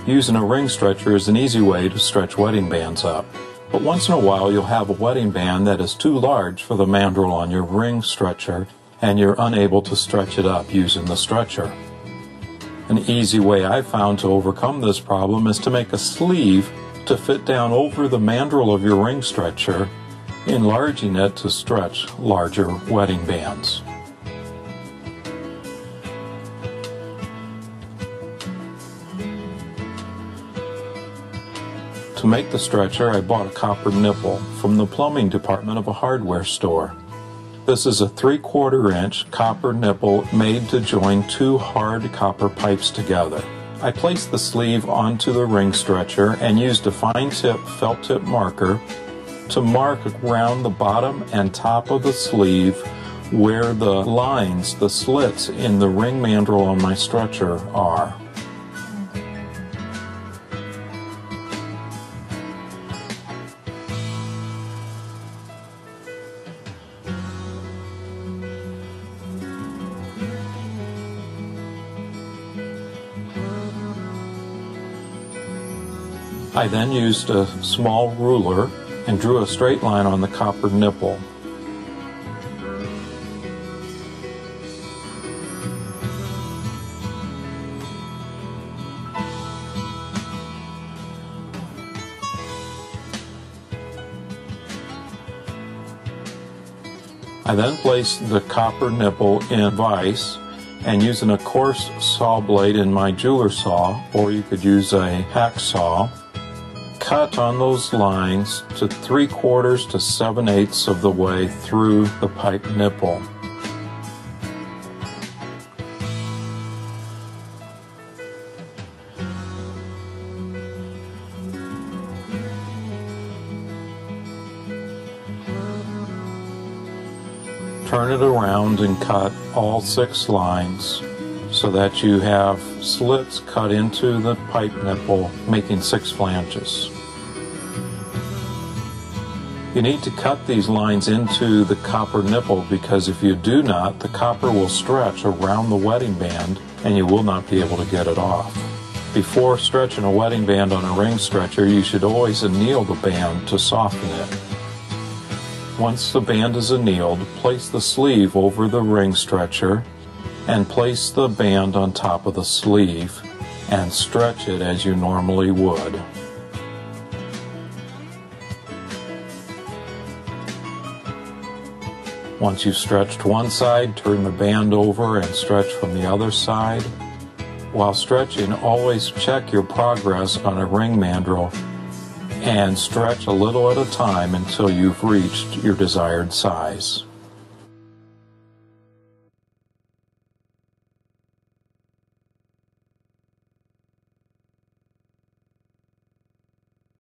Using a ring stretcher is an easy way to stretch wedding bands up. But once in a while you'll have a wedding band that is too large for the mandrel on your ring stretcher and you're unable to stretch it up using the stretcher. An easy way I've found to overcome this problem is to make a sleeve to fit down over the mandrel of your ring stretcher, enlarging it to stretch larger wedding bands. To make the stretcher, I bought a copper nipple from the plumbing department of a hardware store. This is a 3/4 inch copper nipple made to join two hard copper pipes together. I placed the sleeve onto the ring stretcher and used a fine tip felt tip marker to mark around the bottom and top of the sleeve where the lines, the slits in the ring mandrel on my stretcher are. I then used a small ruler and drew a straight line on the copper nipple. I then placed the copper nipple in a vise and using a coarse saw blade in my jeweler saw, or you could use a hacksaw, cut on those lines to 3/4 to 7/8 of the way through the pipe nipple. Turn it around and cut all 6 lines so that you have slits cut into the pipe nipple, making 6 flanges. You need to cut these lines into the copper nipple because if you do not, the copper will stretch around the wedding band and you will not be able to get it off. Before stretching a wedding band on a ring stretcher, you should always anneal the band to soften it. Once the band is annealed, place the sleeve over the ring stretcher and place the band on top of the sleeve and stretch it as you normally would. Once you've stretched one side, turn the band over and stretch from the other side. While stretching, always check your progress on a ring mandrel and stretch a little at a time until you've reached your desired size.